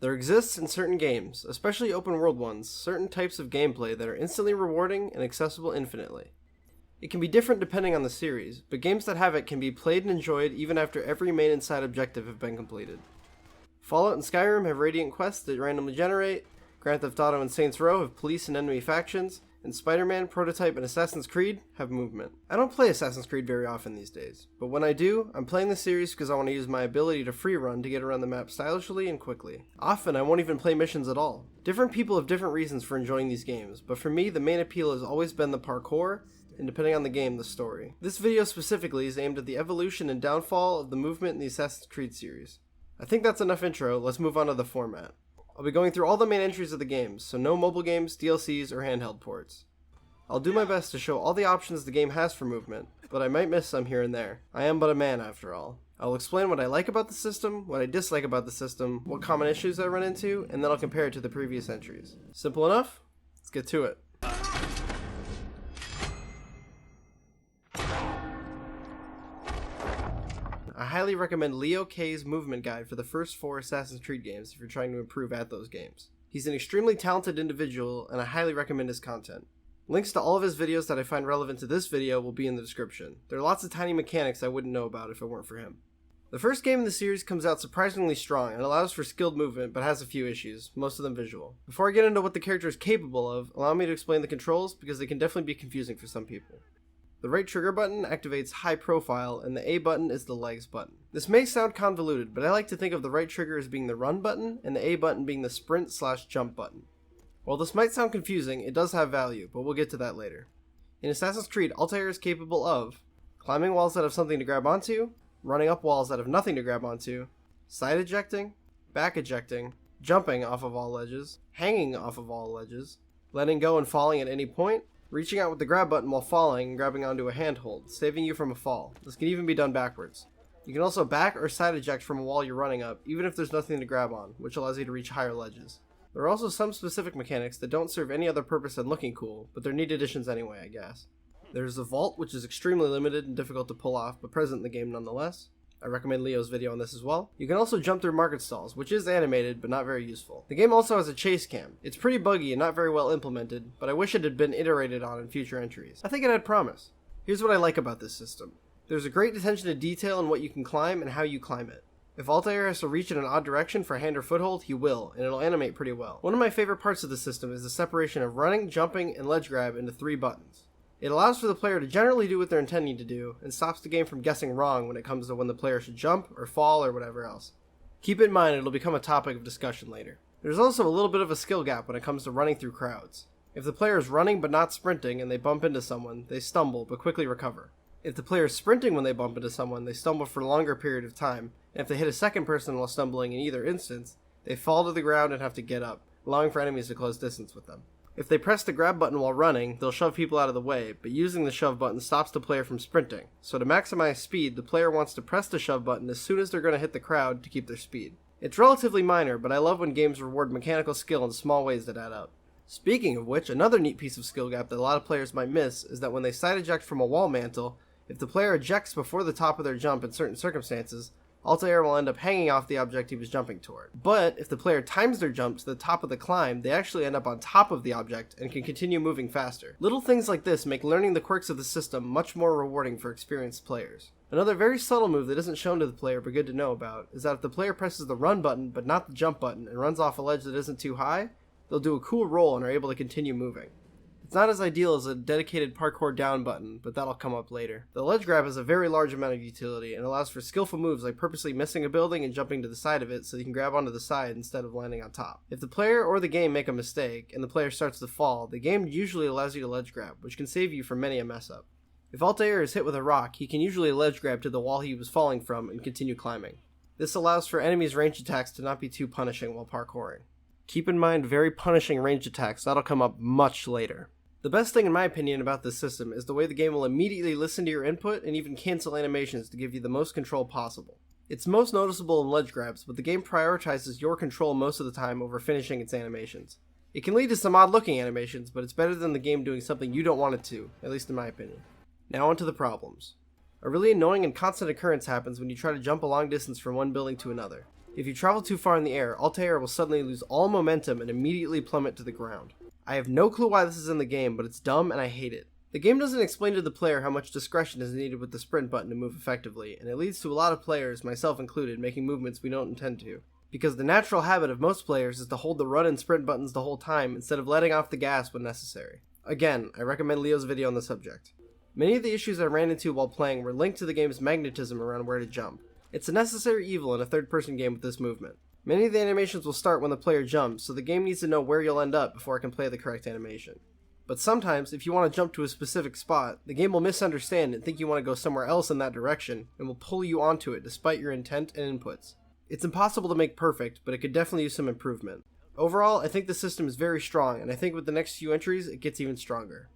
There exists in certain games, especially open world ones, certain types of gameplay that are instantly rewarding and accessible infinitely. It can be different depending on the series, but games that have it can be played and enjoyed even after every main and side objective have been completed. Fallout and Skyrim have radiant quests that randomly generate, Grand Theft Auto and Saints Row have police and enemy factions, and Spider-Man, Prototype, and Assassin's Creed have movement. I don't play Assassin's Creed very often these days, but when I do, I'm playing the series because I want to use my ability to free run to get around the map stylishly and quickly. Often, I won't even play missions at all. Different people have different reasons for enjoying these games, but for me, the main appeal has always been the parkour, and depending on the game, the story. This video specifically is aimed at the evolution and downfall of the movement in the Assassin's Creed series. I think that's enough intro, let's move on to the format. I'll be going through all the main entries of the games, so no mobile games, DLCs, or handheld ports. I'll do my best to show all the options the game has for movement, but I might miss some here and there. I am but a man after all. I'll explain what I like about the system, what I dislike about the system, what common issues I run into, and then I'll compare it to the previous entries. Simple enough? Let's get to it. I highly recommend LeoK's movement guide for the first 4 Assassin's Creed games if you're trying to improve at those games. He's an extremely talented individual, and I highly recommend his content. Links to all of his videos that I find relevant to this video will be in the description. There are lots of tiny mechanics I wouldn't know about if it weren't for him. The first game in the series comes out surprisingly strong and allows for skilled movement, but has a few issues, most of them visual. Before I get into what the character is capable of, allow me to explain the controls because they can definitely be confusing for some people. The right trigger button activates high profile, and the A button is the legs button. This may sound convoluted, but I like to think of the right trigger as being the run button, and the A button being the sprint/jump button. While this might sound confusing, it does have value, but we'll get to that later. In Assassin's Creed, Altair is capable of climbing walls that have something to grab onto, running up walls that have nothing to grab onto, side ejecting, back ejecting, jumping off of all ledges, hanging off of all ledges, letting go and falling at any point, reaching out with the grab button while falling and grabbing onto a handhold, saving you from a fall. This can even be done backwards. You can also back or side eject from a wall you're running up, even if there's nothing to grab on, which allows you to reach higher ledges. There are also some specific mechanics that don't serve any other purpose than looking cool, but they're neat additions anyway, I guess. There's the vault, which is extremely limited and difficult to pull off, but present in the game nonetheless. I recommend Leo's video on this as well. You can also jump through market stalls, which is animated, but not very useful. The game also has a chase cam. It's pretty buggy and not very well implemented, but I wish it had been iterated on in future entries. I think it had promise. Here's what I like about this system. There's a great attention to detail in what you can climb and how you climb it. If Altair has to reach in an odd direction for a hand or foothold, he will, and it'll animate pretty well. One of my favorite parts of the system is the separation of running, jumping, and ledge grab into 3 buttons. It allows for the player to generally do what they're intending to do, and stops the game from guessing wrong when it comes to when the player should jump, or fall, or whatever else. Keep in mind it'll become a topic of discussion later. There's also a little bit of a skill gap when it comes to running through crowds. If the player is running but not sprinting and they bump into someone, they stumble but quickly recover. If the player is sprinting when they bump into someone, they stumble for a longer period of time, and if they hit a second person while stumbling in either instance, they fall to the ground and have to get up, allowing for enemies to close distance with them. If they press the grab button while running, they'll shove people out of the way, but using the shove button stops the player from sprinting. So to maximize speed, the player wants to press the shove button as soon as they're going to hit the crowd to keep their speed. It's relatively minor, but I love when games reward mechanical skill in small ways that add up. Speaking of which, another neat piece of skill gap that a lot of players might miss is that when they side eject from a wall mantle, if the player ejects before the top of their jump in certain circumstances, Altair will end up hanging off the object he was jumping toward. But if the player times their jump to the top of the climb, they actually end up on top of the object and can continue moving faster. Little things like this make learning the quirks of the system much more rewarding for experienced players. Another very subtle move that isn't shown to the player but good to know about is that if the player presses the run button but not the jump button and runs off a ledge that isn't too high, they'll do a cool roll and are able to continue moving. It's not as ideal as a dedicated parkour down button, but that'll come up later. The ledge grab has a very large amount of utility and allows for skillful moves like purposely missing a building and jumping to the side of it so you can grab onto the side instead of landing on top. If the player or the game make a mistake and the player starts to fall, the game usually allows you to ledge grab, which can save you from many a mess up. If Altair is hit with a rock, he can usually ledge grab to the wall he was falling from and continue climbing. This allows for enemies' ranged attacks to not be too punishing while parkouring. Keep in mind very punishing ranged attacks, that'll come up much later. The best thing in my opinion about this system is the way the game will immediately listen to your input and even cancel animations to give you the most control possible. It's most noticeable in ledge grabs, but the game prioritizes your control most of the time over finishing its animations. It can lead to some odd looking animations, but it's better than the game doing something you don't want it to, at least in my opinion. Now onto the problems. A really annoying and constant occurrence happens when you try to jump a long distance from one building to another. If you travel too far in the air, Altair will suddenly lose all momentum and immediately plummet to the ground. I have no clue why this is in the game, but it's dumb and I hate it. The game doesn't explain to the player how much discretion is needed with the sprint button to move effectively, and it leads to a lot of players, myself included, making movements we don't intend to. Because the natural habit of most players is to hold the run and sprint buttons the whole time instead of letting off the gas when necessary. Again, I recommend Leo's video on the subject. Many of the issues I ran into while playing were linked to the game's magnetism around where to jump. It's a necessary evil in a third-person game with this movement. Many of the animations will start when the player jumps, so the game needs to know where you'll end up before it can play the correct animation. But sometimes, if you want to jump to a specific spot, the game will misunderstand and think you want to go somewhere else in that direction, and will pull you onto it despite your intent and inputs. It's impossible to make perfect, but it could definitely use some improvement. Overall, I think the system is very strong, and I think with the next few entries, it gets even stronger.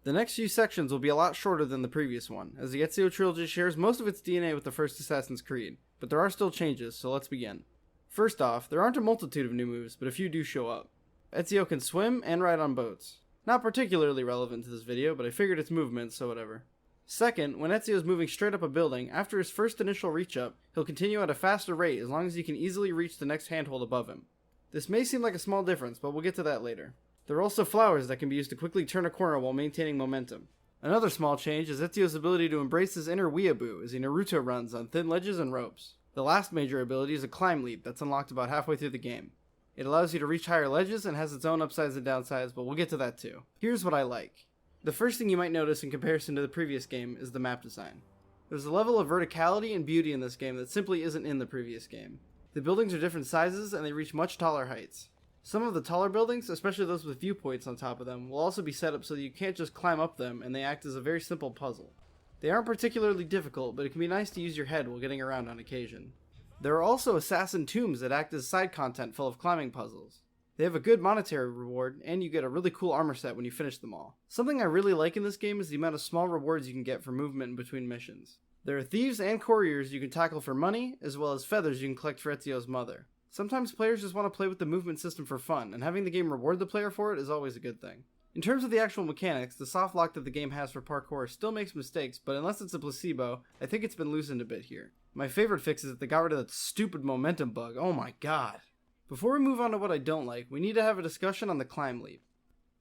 The next few sections will be a lot shorter than the previous one, as the Ezio trilogy shares most of its DNA with the first Assassin's Creed, but there are still changes, so let's begin. First off, there aren't a multitude of new moves, but a few do show up. Ezio can swim and ride on boats. Not particularly relevant to this video, but I figured it's movement, so whatever. Second, when Ezio is moving straight up a building, after his first initial reach up, he'll continue at a faster rate as long as he can easily reach the next handhold above him. This may seem like a small difference, but we'll get to that later. There are also flowers that can be used to quickly turn a corner while maintaining momentum. Another small change is Ezio's ability to embrace his inner weeaboo as he Naruto runs on thin ledges and ropes. The last major ability is a climb leap that's unlocked about halfway through the game. It allows you to reach higher ledges and has its own upsides and downsides, but we'll get to that too. Here's what I like. The first thing you might notice in comparison to the previous game is the map design. There's a level of verticality and beauty in this game that simply isn't in the previous game. The buildings are different sizes and they reach much taller heights. Some of the taller buildings, especially those with viewpoints on top of them, will also be set up so that you can't just climb up them, and they act as a very simple puzzle. They aren't particularly difficult, but it can be nice to use your head while getting around on occasion. There are also assassin tombs that act as side content full of climbing puzzles. They have a good monetary reward, and you get a really cool armor set when you finish them all. Something I really like in this game is the amount of small rewards you can get for movement in between missions. There are thieves and couriers you can tackle for money, as well as feathers you can collect for Ezio's mother. Sometimes players just want to play with the movement system for fun, and having the game reward the player for it is always a good thing. In terms of the actual mechanics, the soft lock that the game has for parkour still makes mistakes, but unless it's a placebo, I think it's been loosened a bit here. My favorite fix is that they got rid of that stupid momentum bug, oh my god. Before we move on to what I don't like, we need to have a discussion on the climb leap.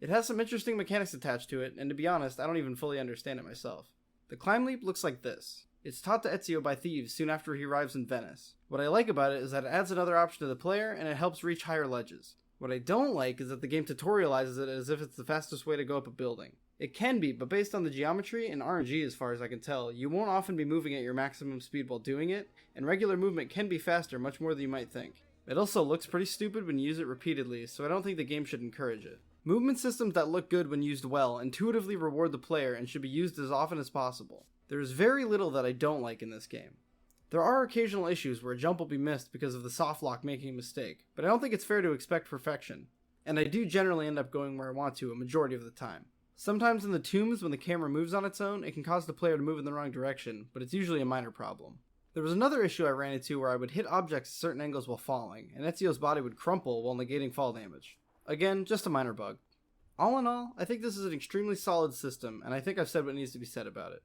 It has some interesting mechanics attached to it, and to be honest, I don't even fully understand it myself. The climb leap looks like this. It's taught to Ezio by thieves soon after he arrives in Venice. What I like about it is that it adds another option to the player, and it helps reach higher ledges. What I don't like is that the game tutorializes it as if it's the fastest way to go up a building. It can be, but based on the geometry and RNG as far as I can tell, you won't often be moving at your maximum speed while doing it, and regular movement can be faster much more than you might think. It also looks pretty stupid when you use it repeatedly, so I don't think the game should encourage it. Movement systems that look good when used well intuitively reward the player and should be used as often as possible. There is very little that I don't like in this game. There are occasional issues where a jump will be missed because of the soft lock making a mistake, but I don't think it's fair to expect perfection. And I do generally end up going where I want to a majority of the time. Sometimes in the tombs, when the camera moves on its own, it can cause the player to move in the wrong direction, but it's usually a minor problem. There was another issue I ran into where I would hit objects at certain angles while falling, and Ezio's body would crumple while negating fall damage. Again, just a minor bug. All in all, I think this is an extremely solid system, and I think I've said what needs to be said about it.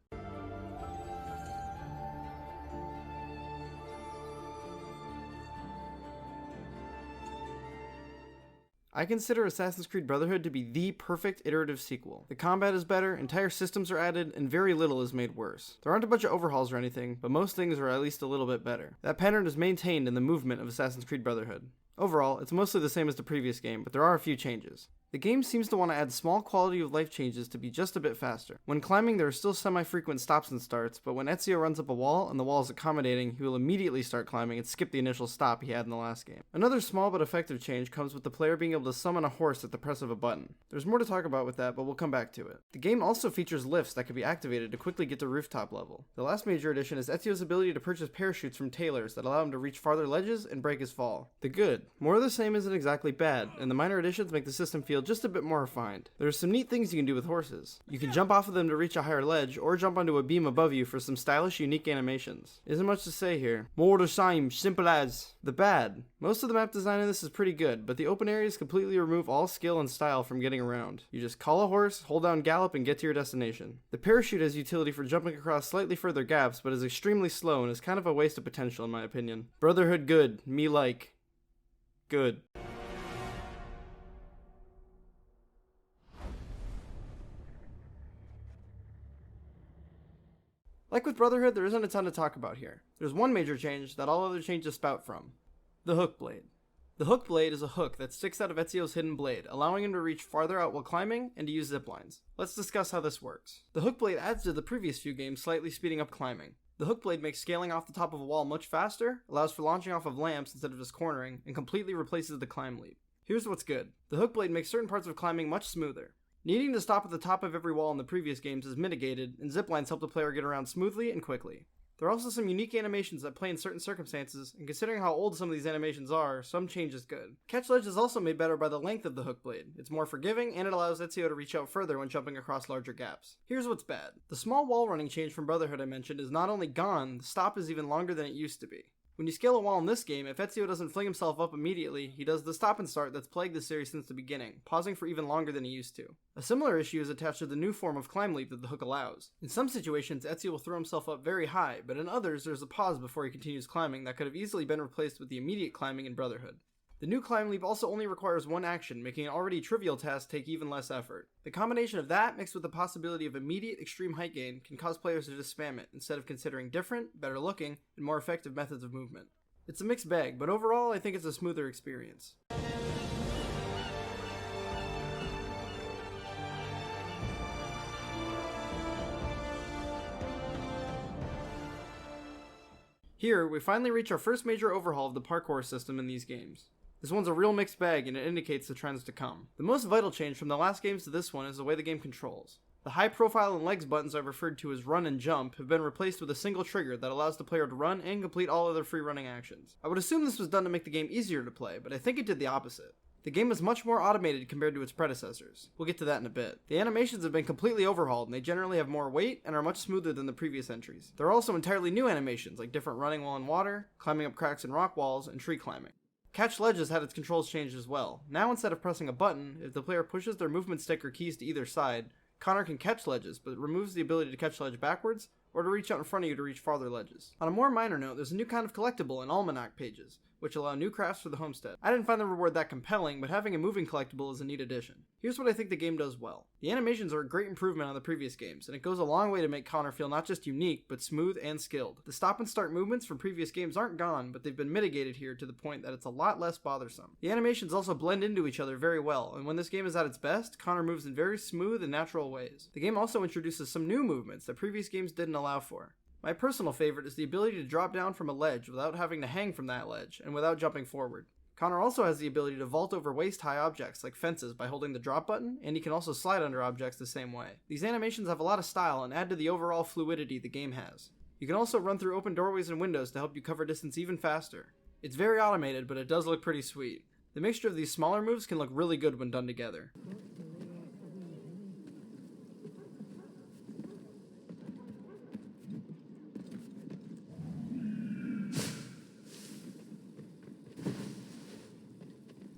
I consider Assassin's Creed Brotherhood to be the perfect iterative sequel. The combat is better, entire systems are added, and very little is made worse. There aren't a bunch of overhauls or anything, but most things are at least a little bit better. That pattern is maintained in the movement of Assassin's Creed Brotherhood. Overall, it's mostly the same as the previous game, but there are a few changes. The game seems to want to add small quality of life changes to be just a bit faster. When climbing, there are still semi-frequent stops and starts, but when Ezio runs up a wall and the wall is accommodating, he will immediately start climbing and skip the initial stop he had in the last game. Another small but effective change comes with the player being able to summon a horse at the press of a button. There's more to talk about with that, but we'll come back to it. The game also features lifts that can be activated to quickly get to rooftop level. The last major addition is Ezio's ability to purchase parachutes from tailors that allow him to reach farther ledges and break his fall. The good. More of the same isn't exactly bad, and the minor additions make the system feel feel just a bit more refined. There are some neat things you can do with horses. You can jump off of them to reach a higher ledge, or jump onto a beam above you for some stylish, unique animations. Isn't much to say here. More the same, simple as. The bad. Most of the map design in this is pretty good, but the open areas completely remove all skill and style from getting around. You just call a horse, hold down gallop, and get to your destination. The parachute has utility for jumping across slightly further gaps, but is extremely slow and is kind of a waste of potential in my opinion. Brotherhood good. Me like. Good. Like with Brotherhood, there isn't a ton to talk about here. There's one major change that all other changes spout from. The hook blade. The hook blade is a hook that sticks out of Ezio's hidden blade, allowing him to reach farther out while climbing and to use ziplines. Let's discuss how this works. The hook blade adds to the previous few games, slightly speeding up climbing. The hook blade makes scaling off the top of a wall much faster, allows for launching off of lamps instead of just cornering, and completely replaces the climb leap. Here's what's good. The hook blade makes certain parts of climbing much smoother. Needing to stop at the top of every wall in the previous games is mitigated, and ziplines help the player get around smoothly and quickly. There are also some unique animations that play in certain circumstances, and considering how old some of these animations are, some change is good. Catch ledge is also made better by the length of the hook blade. It's more forgiving, and it allows Ezio to reach out further when jumping across larger gaps. Here's what's bad. The small wall running change from Brotherhood I mentioned is not only gone, the stop is even longer than it used to be. When you scale a wall in this game, if Ezio doesn't fling himself up immediately, he does the stop and start that's plagued the series since the beginning, pausing for even longer than he used to. A similar issue is attached to the new form of climb leap that the hook allows. In some situations, Ezio will throw himself up very high, but in others, there's a pause before he continues climbing that could have easily been replaced with the immediate climbing in Brotherhood. The new climb leap also only requires one action, making an already trivial task take even less effort. The combination of that, mixed with the possibility of immediate extreme height gain, can cause players to just spam it, instead of considering different, better looking, and more effective methods of movement. It's a mixed bag, but overall I think it's a smoother experience. Here, we finally reach our first major overhaul of the parkour system in these games. This one's a real mixed bag and it indicates the trends to come. The most vital change from the last games to this one is the way the game controls. The high profile and legs buttons I've referred to as run and jump have been replaced with a single trigger that allows the player to run and complete all other free running actions. I would assume this was done to make the game easier to play, but I think it did the opposite. The game is much more automated compared to its predecessors. We'll get to that in a bit. The animations have been completely overhauled and they generally have more weight and are much smoother than the previous entries. There are also entirely new animations like different running while in water, climbing up cracks in rock walls, and tree climbing. Catch ledge has had its controls changed as well. Now instead of pressing a button, if the player pushes their movement stick or keys to either side, Connor can catch ledges, but it removes the ability to catch ledge backwards, or to reach out in front of you to reach farther ledges. On a more minor note, there's a new kind of collectible in Almanac pages, which allow new crafts for the homestead. I didn't find the reward that compelling, but having a moving collectible is a neat addition. Here's what I think the game does well. The animations are a great improvement on the previous games, and it goes a long way to make Connor feel not just unique, but smooth and skilled. The stop and start movements from previous games aren't gone, but they've been mitigated here to the point that it's a lot less bothersome. The animations also blend into each other very well, and when this game is at its best, Connor moves in very smooth and natural ways. The game also introduces some new movements that previous games didn't allow for. My personal favorite is the ability to drop down from a ledge without having to hang from that ledge, and without jumping forward. Connor also has the ability to vault over waist-high objects like fences by holding the drop button, and he can also slide under objects the same way. These animations have a lot of style and add to the overall fluidity the game has. You can also run through open doorways and windows to help you cover distance even faster. It's very automated, but it does look pretty sweet. The mixture of these smaller moves can look really good when done together.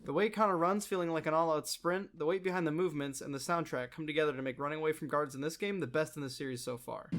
The way Connor runs feeling like an all-out sprint, the weight behind the movements, and the soundtrack come together to make running away from guards in this game the best in the series so far.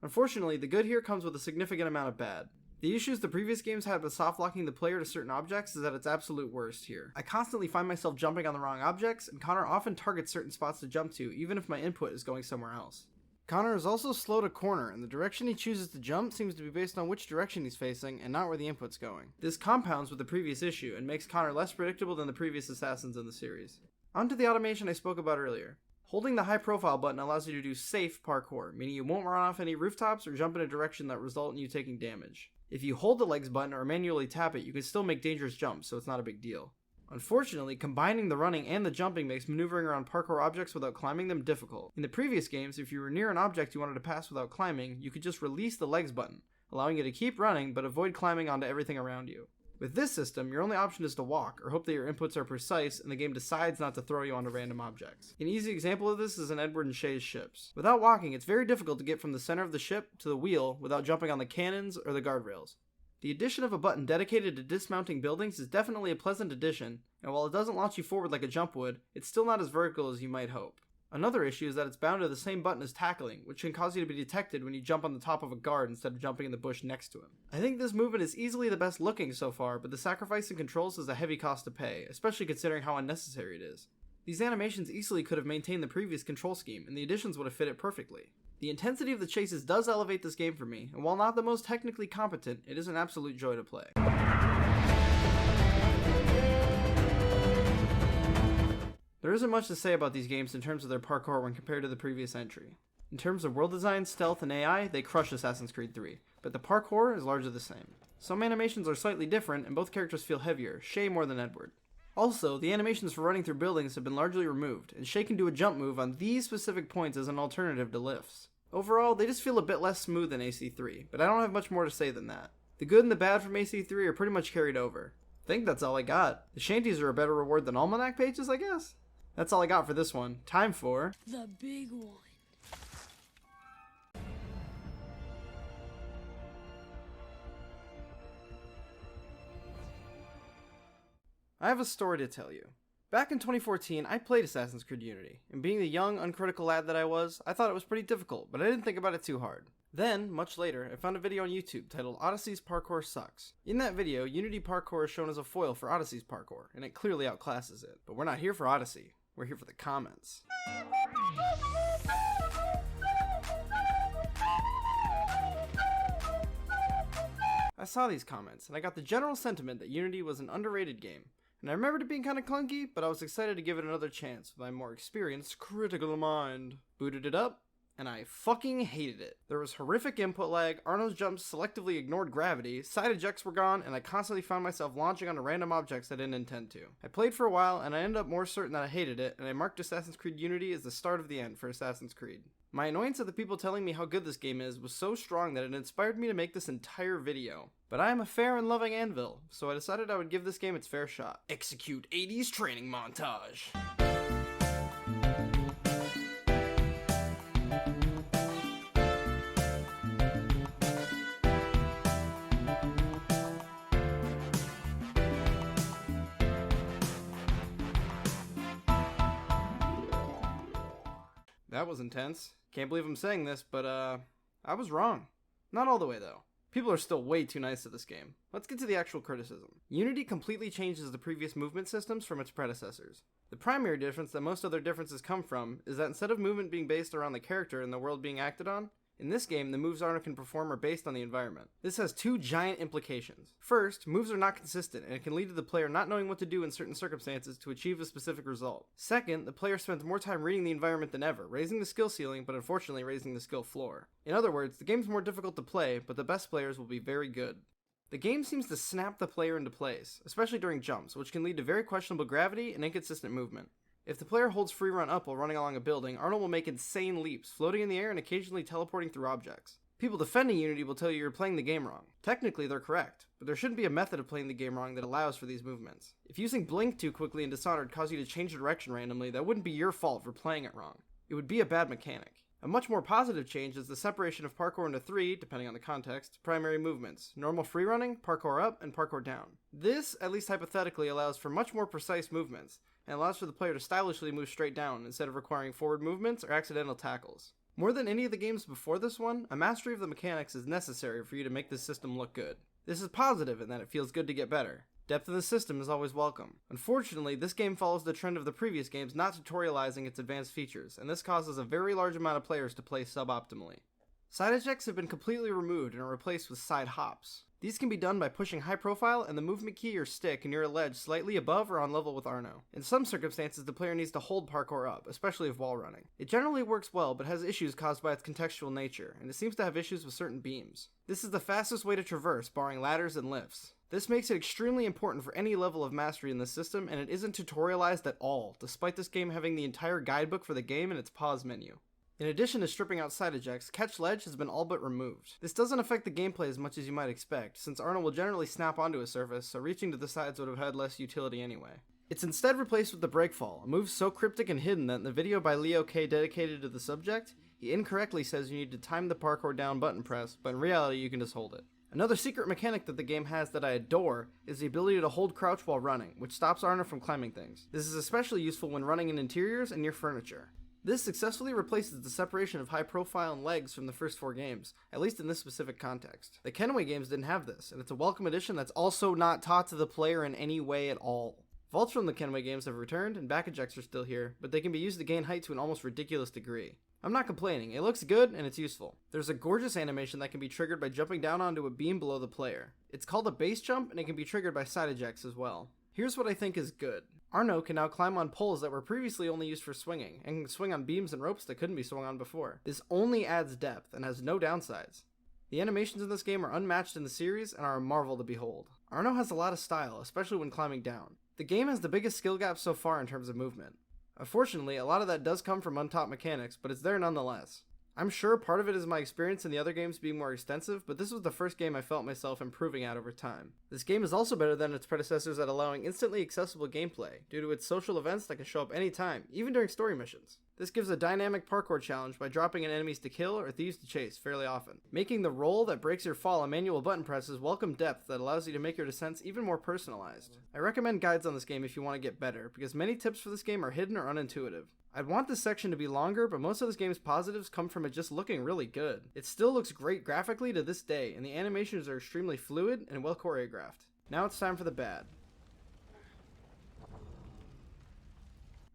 Unfortunately, the good here comes with a significant amount of bad. The issues the previous games had with soft-locking the player to certain objects is at its absolute worst here. I constantly find myself jumping on the wrong objects, and Connor often targets certain spots to jump to, even if my input is going somewhere else. Connor is also slow to corner, and the direction he chooses to jump seems to be based on which direction he's facing, and not where the input's going. This compounds with the previous issue, and makes Connor less predictable than the previous assassins in the series. On to the automation I spoke about earlier. Holding the high profile button allows you to do safe parkour, meaning you won't run off any rooftops or jump in a direction that result in you taking damage. If you hold the legs button or manually tap it, you can still make dangerous jumps, so it's not a big deal. Unfortunately, combining the running and the jumping makes maneuvering around parkour objects without climbing them difficult. In the previous games, if you were near an object you wanted to pass without climbing, you could just release the legs button, allowing you to keep running but avoid climbing onto everything around you. With this system, your only option is to walk, or hope that your inputs are precise and the game decides not to throw you onto random objects. An easy example of this is in Edward and Shay's ships. Without walking, it's very difficult to get from the center of the ship to the wheel without jumping on the cannons or the guardrails. The addition of a button dedicated to dismounting buildings is definitely a pleasant addition, and while it doesn't launch you forward like a jump would, it's still not as vertical as you might hope. Another issue is that it's bound to the same button as tackling, which can cause you to be detected when you jump on the top of a guard instead of jumping in the bush next to him. I think this movement is easily the best looking so far, but the sacrifice in controls is a heavy cost to pay, especially considering how unnecessary it is. These animations easily could have maintained the previous control scheme, and the additions would have fit it perfectly. The intensity of the chases does elevate this game for me, and while not the most technically competent, it is an absolute joy to play. There isn't much to say about these games in terms of their parkour when compared to the previous entry. In terms of world design, stealth, and AI, they crush Assassin's Creed 3, but the parkour is largely the same. Some animations are slightly different, and both characters feel heavier, Shay more than Edward. Also, the animations for running through buildings have been largely removed, and Shay can do a jump move on these specific points as an alternative to lifts. Overall, they just feel a bit less smooth than AC3, but I don't have much more to say than that. The good and the bad from AC3 are pretty much carried over. I think that's all I got. The shanties are a better reward than almanac pages, I guess? That's all I got for this one. Time for the big one. I have a story to tell you. Back in 2014, I played Assassin's Creed Unity, and being the young, uncritical lad that I was, I thought it was pretty difficult, but I didn't think about it too hard. Then, much later, I found a video on YouTube titled Odyssey's Parkour Sucks. In that video, Unity parkour is shown as a foil for Odyssey's parkour, and it clearly outclasses it. But we're not here for Odyssey, we're here for the comments. I saw these comments, and I got the general sentiment that Unity was an underrated game. And I remembered it being kinda clunky, but I was excited to give it another chance with my more experienced critical mind. Booted it up, and I fucking hated it. There was horrific input lag, Arno's jumps selectively ignored gravity, side ejects were gone, and I constantly found myself launching onto random objects I didn't intend to. I played for a while, and I ended up more certain that I hated it, and I marked Assassin's Creed Unity as the start of the end for Assassin's Creed. My annoyance at the people telling me how good this game is was so strong that it inspired me to make this entire video. But I am a fair and loving anvil, so I decided I would give this game its fair shot. Execute 80s training montage. That was intense. Can't believe I'm saying this, but I was wrong. Not all the way though. People are still way too nice to this game. Let's get to the actual criticism. Unity completely changes the previous movement systems from its predecessors. The primary difference that most other differences come from is that instead of movement being based around the character and the world being acted on, in this game, the moves Arno can perform are based on the environment. This has two giant implications. First, moves are not consistent, and it can lead to the player not knowing what to do in certain circumstances to achieve a specific result. Second, the player spends more time reading the environment than ever, raising the skill ceiling, but unfortunately raising the skill floor. In other words, the game's more difficult to play, but the best players will be very good. The game seems to snap the player into place, especially during jumps, which can lead to very questionable gravity and inconsistent movement. If the player holds free run up while running along a building, Arno will make insane leaps, floating in the air and occasionally teleporting through objects. People defending Unity will tell you you're playing the game wrong. Technically, they're correct, but there shouldn't be a method of playing the game wrong that allows for these movements. If using Blink too quickly in Dishonored caused you to change direction randomly, that wouldn't be your fault for playing it wrong. It would be a bad mechanic. A much more positive change is the separation of parkour into three, depending on the context, primary movements: normal free running, parkour up, and parkour down. This, at least hypothetically, allows for much more precise movements, and allows for the player to stylishly move straight down instead of requiring forward movements or accidental tackles. More than any of the games before this one, a mastery of the mechanics is necessary for you to make this system look good. This is positive in that it feels good to get better. Depth in the system is always welcome. Unfortunately, this game follows the trend of the previous games not tutorializing its advanced features, and this causes a very large amount of players to play suboptimally. Side ejects have been completely removed and are replaced with side hops. These can be done by pushing high profile and the movement key or stick near a ledge slightly above or on level with Arno. In some circumstances, the player needs to hold parkour up, especially if wall running. It generally works well, but has issues caused by its contextual nature, and it seems to have issues with certain beams. This is the fastest way to traverse, barring ladders and lifts. This makes it extremely important for any level of mastery in this system, and it isn't tutorialized at all, despite this game having the entire guidebook for the game in its pause menu. In addition to stripping out side ejects, catch ledge has been all but removed. This doesn't affect the gameplay as much as you might expect, since Arno will generally snap onto a surface, so reaching to the sides would have had less utility anyway. It's instead replaced with the breakfall, a move so cryptic and hidden that in the video by LeoK dedicated to the subject, he incorrectly says you need to time the parkour down button press, but in reality you can just hold it. Another secret mechanic that the game has that I adore is the ability to hold crouch while running, which stops Arno from climbing things. This is especially useful when running in interiors and near furniture. This successfully replaces the separation of high profile and legs from the first 4 games, at least in this specific context. The Kenway games didn't have this, and it's a welcome addition that's also not taught to the player in any way at all. Vaults from the Kenway games have returned, and back ejects are still here, but they can be used to gain height to an almost ridiculous degree. I'm not complaining, it looks good and it's useful. There's a gorgeous animation that can be triggered by jumping down onto a beam below the player. It's called a base jump, and it can be triggered by side ejects as well. Here's what I think is good. Arno can now climb on poles that were previously only used for swinging, and can swing on beams and ropes that couldn't be swung on before. This only adds depth and has no downsides. The animations in this game are unmatched in the series and are a marvel to behold. Arno has a lot of style, especially when climbing down. The game has the biggest skill gap so far in terms of movement. Unfortunately, a lot of that does come from untaught mechanics, but it's there nonetheless. I'm sure part of it is my experience in the other games being more extensive, but this was the first game I felt myself improving at over time. This game is also better than its predecessors at allowing instantly accessible gameplay, due to its social events that can show up anytime, even during story missions. This gives a dynamic parkour challenge by dropping in enemies to kill or thieves to chase fairly often. Making the roll that breaks your fall a manual button press is welcome depth that allows you to make your descents even more personalized. I recommend guides on this game if you want to get better, because many tips for this game are hidden or unintuitive. I'd want this section to be longer, but most of this game's positives come from it just looking really good. It still looks great graphically to this day, and the animations are extremely fluid and well choreographed. Now it's time for the bad.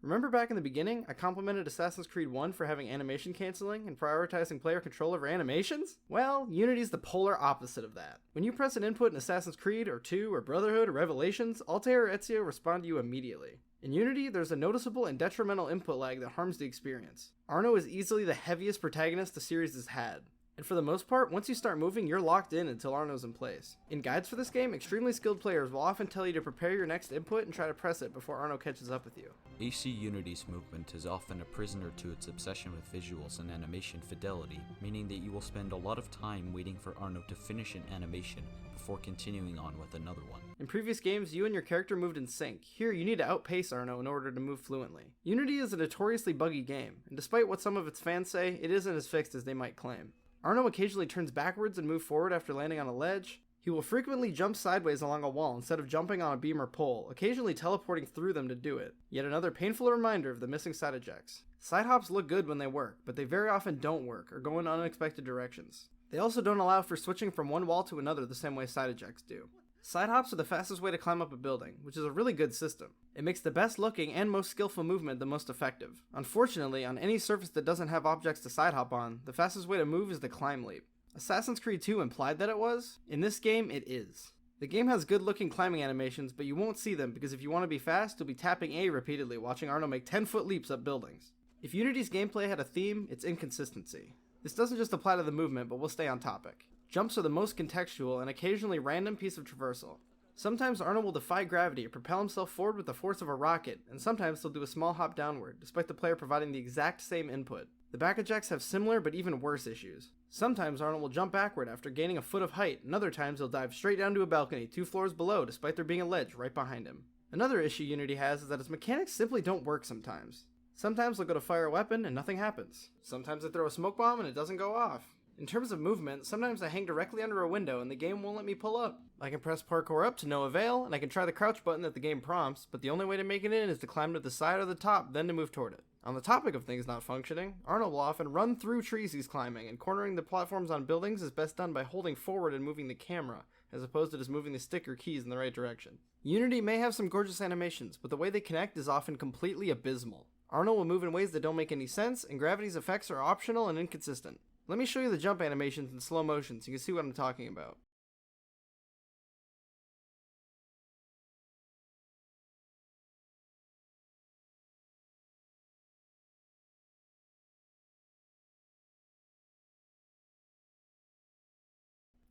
Remember back in the beginning, I complimented Assassin's Creed 1 for having animation canceling and prioritizing player control over animations? Well, Unity's the polar opposite of that. When you press an input in Assassin's Creed, or 2, or Brotherhood, or Revelations, Altair or Ezio respond to you immediately. In Unity, there's a noticeable and detrimental input lag that harms the experience. Arno is easily the heaviest protagonist the series has had. And for the most part, once you start moving, you're locked in until Arno's in place. In guides for this game, extremely skilled players will often tell you to prepare your next input and try to press it before Arno catches up with you. AC Unity's movement is often a prisoner to its obsession with visuals and animation fidelity, meaning that you will spend a lot of time waiting for Arno to finish an animation before continuing on with another one. In previous games, you and your character moved in sync. Here, you need to outpace Arno in order to move fluently. Unity is a notoriously buggy game, and despite what some of its fans say, it isn't as fixed as they might claim. Arno occasionally turns backwards and moves forward after landing on a ledge. He will frequently jump sideways along a wall instead of jumping on a beam or pole, occasionally teleporting through them to do it. Yet another painful reminder of the missing side ejects. Side hops look good when they work, but they very often don't work or go in unexpected directions. They also don't allow for switching from one wall to another the same way side ejects do. Side hops are the fastest way to climb up a building, which is a really good system. It makes the best looking and most skillful movement the most effective. Unfortunately, on any surface that doesn't have objects to side hop on, the fastest way to move is the climb leap. Assassin's Creed 2 implied that it was. In this game, it is. The game has good looking climbing animations, but you won't see them because if you want to be fast, you'll be tapping A repeatedly watching Arno make 10-foot leaps up buildings. If Unity's gameplay had a theme, it's inconsistency. This doesn't just apply to the movement, but we'll stay on topic. Jumps are the most contextual and occasionally random piece of traversal. Sometimes Arno will defy gravity or propel himself forward with the force of a rocket, and sometimes he'll do a small hop downward, despite the player providing the exact same input. The back ejects have similar but even worse issues. Sometimes Arno will jump backward after gaining a foot of height, and other times he'll dive straight down to a balcony 2 floors below despite there being a ledge right behind him. Another issue Unity has is that its mechanics simply don't work sometimes. Sometimes they'll go to fire a weapon and nothing happens. Sometimes they throw a smoke bomb and it doesn't go off. In terms of movement, sometimes I hang directly under a window and the game won't let me pull up. I can press parkour up to no avail, and I can try the crouch button that the game prompts, but the only way to make it in is to climb to the side or the top, then to move toward it. On the topic of things not functioning, Arno will often run through trees he's climbing, and cornering the platforms on buildings is best done by holding forward and moving the camera, as opposed to just moving the stick or keys in the right direction. Unity may have some gorgeous animations, but the way they connect is often completely abysmal. Arno will move in ways that don't make any sense, and gravity's effects are optional and inconsistent. Let me show you the jump animations in slow motion so you can see what I'm talking about.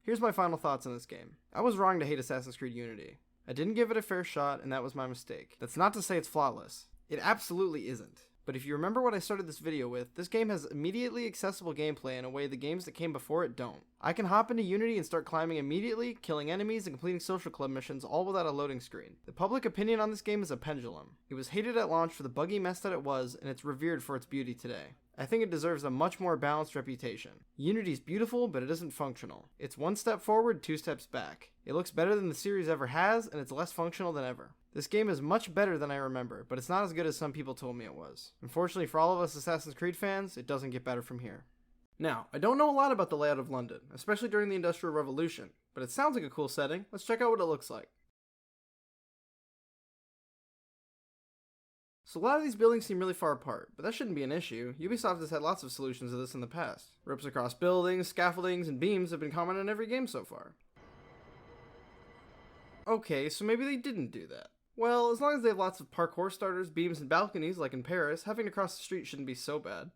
Here's my final thoughts on this game. I was wrong to hate Assassin's Creed Unity. I didn't give it a fair shot, and that was my mistake. That's not to say it's flawless. It absolutely isn't. But if you remember what I started this video with, this game has immediately accessible gameplay in a way the games that came before it don't. I can hop into Unity and start climbing immediately, killing enemies, and completing social club missions all without a loading screen. The public opinion on this game is a pendulum. It was hated at launch for the buggy mess that it was, and it's revered for its beauty today. I think it deserves a much more balanced reputation. Unity's beautiful, but it isn't functional. It's one step forward, two steps back. It looks better than the series ever has, and it's less functional than ever. This game is much better than I remember, but it's not as good as some people told me it was. Unfortunately for all of us Assassin's Creed fans, it doesn't get better from here. Now, I don't know a lot about the layout of London, especially during the Industrial Revolution, but it sounds like a cool setting. Let's check out what it looks like. So a lot of these buildings seem really far apart, but that shouldn't be an issue. Ubisoft has had lots of solutions to this in the past. Ropes across buildings, scaffoldings, and beams have been common in every game so far. Okay, so maybe they didn't do that. Well, as long as they have lots of parkour starters, beams, and balconies like in Paris, having to cross the street shouldn't be so bad.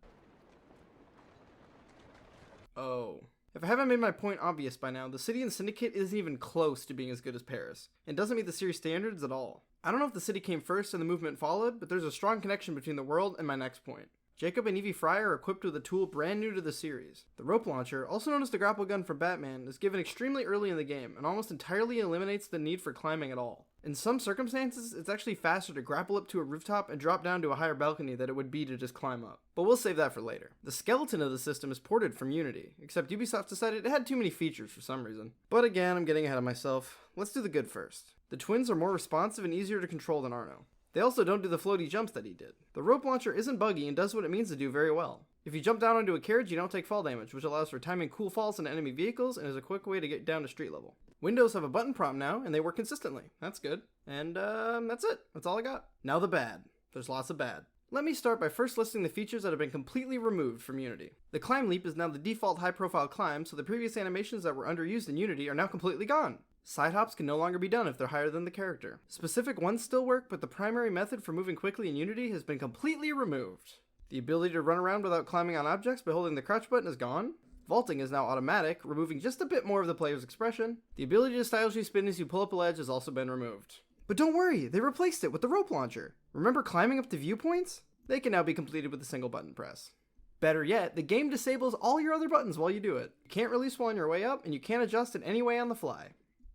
Oh. If I haven't made my point obvious by now, the city in Syndicate isn't even close to being as good as Paris, and doesn't meet the series standards at all. I don't know if the city came first and the movement followed, but there's a strong connection between the world and my next point. Jacob and Evie Frye are equipped with a tool brand new to the series. The rope launcher, also known as the grapple gun from Batman, is given extremely early in the game and almost entirely eliminates the need for climbing at all. In some circumstances, it's actually faster to grapple up to a rooftop and drop down to a higher balcony than it would be to just climb up. But we'll save that for later. The skeleton of the system is ported from Unity, except Ubisoft decided it had too many features for some reason. But again, I'm getting ahead of myself. Let's do the good first. The twins are more responsive and easier to control than Arno. They also don't do the floaty jumps that he did. The rope launcher isn't buggy and does what it means to do very well. If you jump down onto a carriage, you don't take fall damage, which allows for timing cool falls into enemy vehicles and is a quick way to get down to street level. Windows have a button prompt now, and they work consistently. That's good. And that's it. That's all I got. Now the bad. There's lots of bad. Let me start by first listing the features that have been completely removed from Unity. The climb leap is now the default high-profile climb, so the previous animations that were underused in Unity are now completely gone. Side hops can no longer be done if they're higher than the character. Specific ones still work, but the primary method for moving quickly in Unity has been completely removed. The ability to run around without climbing on objects by holding the crouch button is gone. Vaulting is now automatic, removing just a bit more of the player's expression. The ability to stylishly spin as you pull up a ledge has also been removed. But don't worry, they replaced it with the rope launcher. Remember climbing up to viewpoints? They can now be completed with a single button press. Better yet, the game disables all your other buttons while you do it. You can't release while on your way up, and you can't adjust in any way on the fly.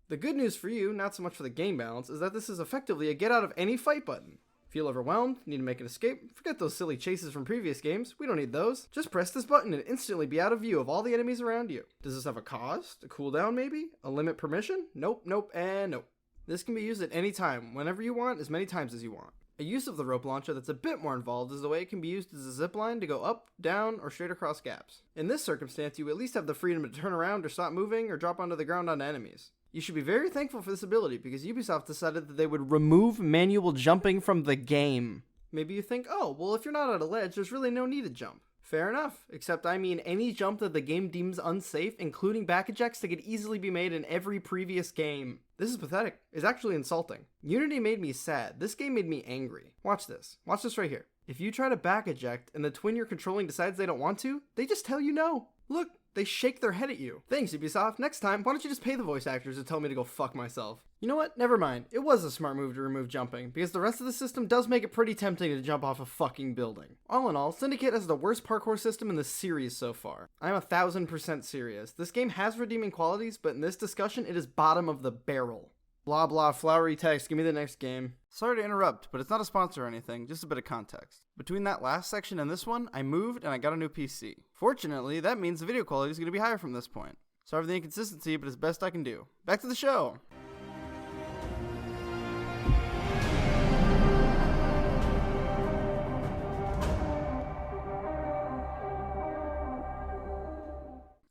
The good news for you, not so much for the game balance, is that this is effectively a get out of any fight button. Feel overwhelmed? Need to make an escape? Forget those silly chases from previous games. We don't need those. Just press this button and instantly be out of view of all the enemies around you. Does this have a cost? A cooldown maybe? A limit permission? Nope, nope, and nope. This can be used at any time, whenever you want, as many times as you want. A use of the rope launcher that's a bit more involved is the way it can be used as a zip line to go up, down, or straight across gaps. In this circumstance, you at least have the freedom to turn around or stop moving or drop onto the ground onto enemies. You should be very thankful for this ability because Ubisoft decided that they would remove manual jumping from the game. Maybe you think, oh, well if you're not at a ledge, there's really no need to jump. Fair enough, except I mean any jump that the game deems unsafe, including back ejects that could easily be made in every previous game. This is pathetic. It's actually insulting. Unity made me sad. This game made me angry. Watch this. Watch this right here. If you try to back eject and the twin you're controlling decides they don't want to, they just tell you no. Look, they shake their head at you. Thanks, Ubisoft. Next time, why don't you just pay the voice actors to tell me to go fuck myself? You know what? Never mind. It was a smart move to remove jumping, because the rest of the system does make it pretty tempting to jump off a fucking building. All in all, Syndicate has the worst parkour system in the series so far. I'm 1000% serious. This game has redeeming qualities, but in this discussion, it is bottom of the barrel. Blah blah flowery text, give me the next game. Sorry to interrupt, but it's not a sponsor or anything, just a bit of context. Between that last section and this one, I moved and I got a new PC. Fortunately, that means the video quality is going to be higher from this point. Sorry for the inconsistency, but it's best I can do. Back to the show!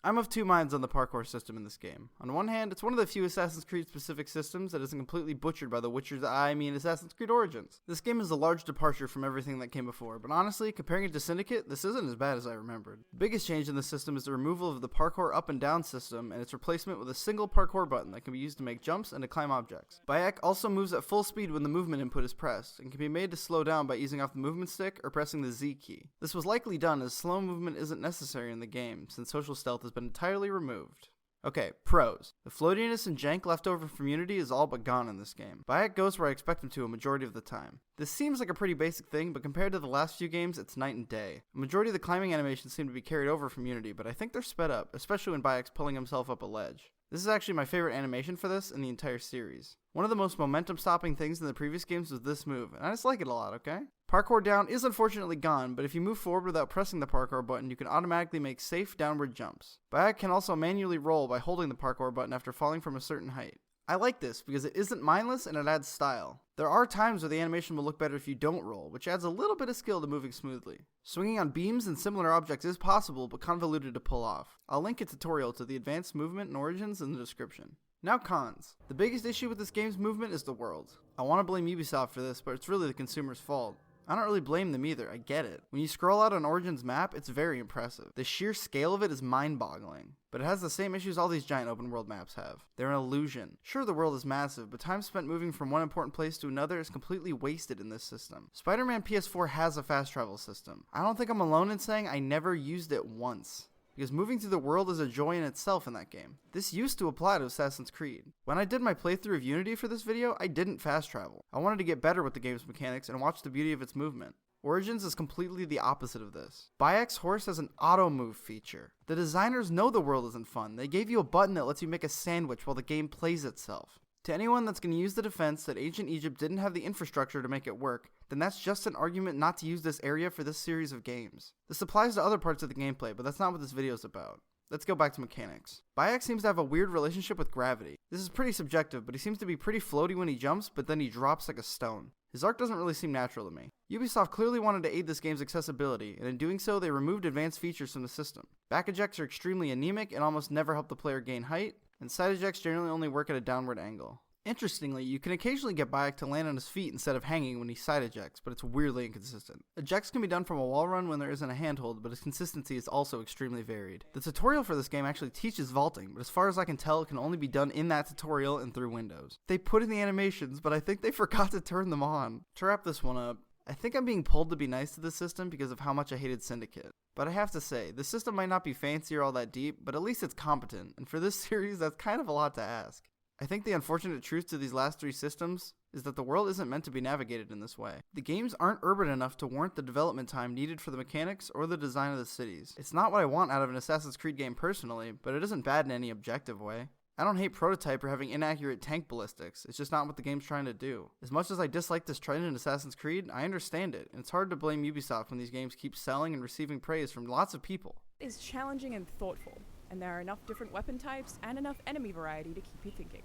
I'm of two minds on the parkour system in this game. On one hand, it's one of the few Assassin's Creed specific systems that isn't completely butchered by the Witcher's Assassin's Creed Origins. This game is a large departure from everything that came before, but honestly, comparing it to Syndicate, this isn't as bad as I remembered. The biggest change in the system is the removal of the parkour up and down system and its replacement with a single parkour button that can be used to make jumps and to climb objects. Bayek also moves at full speed when the movement input is pressed, and can be made to slow down by easing off the movement stick or pressing the Z key. This was likely done as slow movement isn't necessary in the game, since social stealth has been entirely removed. Okay, pros. The floatiness and jank left over from Unity is all but gone in this game. Bayek goes where I expect him to a majority of the time. This seems like a pretty basic thing, but compared to the last few games, it's night and day. A majority of the climbing animations seem to be carried over from Unity, but I think they're sped up, especially when Bayek's pulling himself up a ledge. This is actually my favorite animation for this in the entire series. One of the most momentum-stopping things in the previous games was this move, and I just like it a lot, okay? Parkour down is unfortunately gone, but if you move forward without pressing the parkour button, you can automatically make safe downward jumps. Bayek can also manually roll by holding the parkour button after falling from a certain height. I like this because it isn't mindless and it adds style. There are times where the animation will look better if you don't roll, which adds a little bit of skill to moving smoothly. Swinging on beams and similar objects is possible, but convoluted to pull off. I'll link a tutorial to the advanced movement and origins in the description. Now cons. The biggest issue with this game's movement is the world. I want to blame Ubisoft for this, but it's really the consumer's fault. I don't really blame them either, I get it. When you scroll out on Origin's map, it's very impressive. The sheer scale of it is mind-boggling. But it has the same issues all these giant open world maps have. They're an illusion. Sure, the world is massive, but time spent moving from one important place to another is completely wasted in this system. Spider-Man PS4 has a fast travel system. I don't think I'm alone in saying I never used it once, because moving through the world is a joy in itself in that game. This used to apply to Assassin's Creed. When I did my playthrough of Unity for this video, I didn't fast travel. I wanted to get better with the game's mechanics and watch the beauty of its movement. Origins is completely the opposite of this. Bayek's horse has an auto move feature. The designers know the world isn't fun. They gave you a button that lets you make a sandwich while the game plays itself. To anyone that's going to use the defense that ancient Egypt didn't have the infrastructure to make it work, then that's just an argument not to use this area for this series of games. This applies to other parts of the gameplay, but that's not what this video is about. Let's go back to mechanics. Bayek seems to have a weird relationship with gravity. This is pretty subjective, but he seems to be pretty floaty when he jumps, but then he drops like a stone. His arc doesn't really seem natural to me. Ubisoft clearly wanted to aid this game's accessibility, and in doing so, they removed advanced features from the system. Back ejects are extremely anemic and almost never help the player gain height, and side ejects generally only work at a downward angle. Interestingly, you can occasionally get Bayek to land on his feet instead of hanging when he side ejects, but it's weirdly inconsistent. Ejects can be done from a wall run when there isn't a handhold, but its consistency is also extremely varied. The tutorial for this game actually teaches vaulting, but as far as I can tell, it can only be done in that tutorial and through windows. They put in the animations, but I think they forgot to turn them on. To wrap this one up, I think I'm being pulled to be nice to this system because of how much I hated Syndicate. But I have to say, the system might not be fancy or all that deep, but at least it's competent, and for this series, that's kind of a lot to ask. I think the unfortunate truth to these last three systems is that the world isn't meant to be navigated in this way. The games aren't urban enough to warrant the development time needed for the mechanics or the design of the cities. It's not what I want out of an Assassin's Creed game personally, but it isn't bad in any objective way. I don't hate Prototype or having inaccurate tank ballistics, it's just not what the game's trying to do. As much as I dislike this trend in Assassin's Creed, I understand it, and it's hard to blame Ubisoft when these games keep selling and receiving praise from lots of people. Is challenging and thoughtful, and there are enough different weapon types and enough enemy variety to keep you thinking.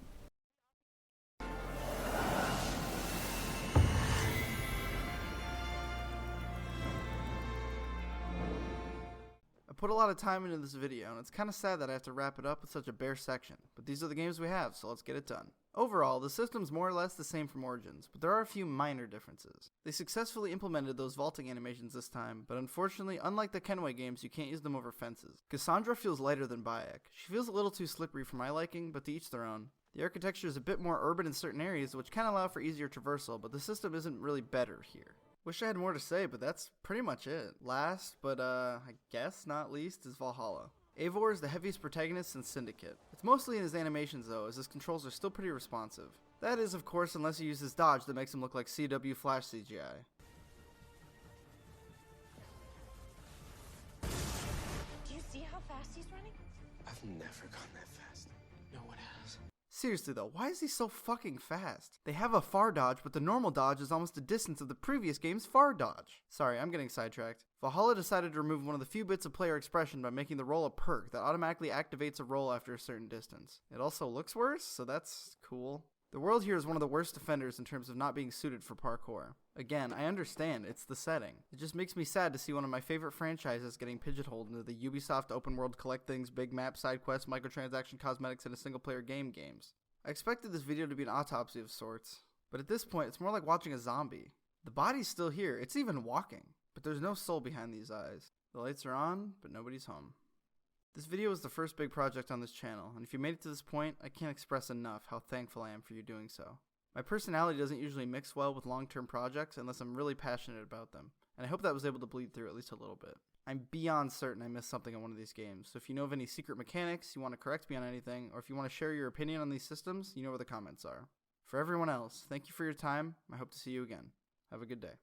I put a lot of time into this video, and it's kinda sad that I have to wrap it up with such a bare section, but these are the games we have, so let's get it done. Overall, the system's more or less the same from Origins, but there are a few minor differences. They successfully implemented those vaulting animations this time, but unfortunately, unlike the Kenway games, you can't use them over fences. Cassandra feels lighter than Bayek. She feels a little too slippery for my liking, but to each their own. The architecture is a bit more urban in certain areas, which can allow for easier traversal, but the system isn't really better here. Wish I had more to say, but that's pretty much it. Last, but I guess not least, is Valhalla. Eivor is the heaviest protagonist in Syndicate. It's mostly in his animations though, as his controls are still pretty responsive. That is, of course, unless you use his dodge that makes him look like CW Flash CGI. Do you see how fast he's running? I've never gone that fast. No one has. Seriously though, why is he so fucking fast? They have a far dodge, but the normal dodge is almost the distance of the previous game's far dodge. Sorry, I'm getting sidetracked. Valhalla decided to remove one of the few bits of player expression by making the roll a perk that automatically activates a roll after a certain distance. It also looks worse, so that's cool. The world here is one of the worst offenders in terms of not being suited for parkour. Again, I understand, it's the setting. It just makes me sad to see one of my favorite franchises getting pigeonholed into the Ubisoft open world collect things, big map, side quests, microtransaction cosmetics, and a single player game games. I expected this video to be an autopsy of sorts, but at this point it's more like watching a zombie. The body's still here, it's even walking, but there's no soul behind these eyes. The lights are on, but nobody's home. This video is the first big project on this channel, and if you made it to this point, I can't express enough how thankful I am for you doing so. My personality doesn't usually mix well with long-term projects unless I'm really passionate about them, and I hope that was able to bleed through at least a little bit. I'm beyond certain I missed something on one of these games, so if you know of any secret mechanics, you want to correct me on anything, or if you want to share your opinion on these systems, you know where the comments are. For everyone else, thank you for your time. I hope to see you again. Have a good day.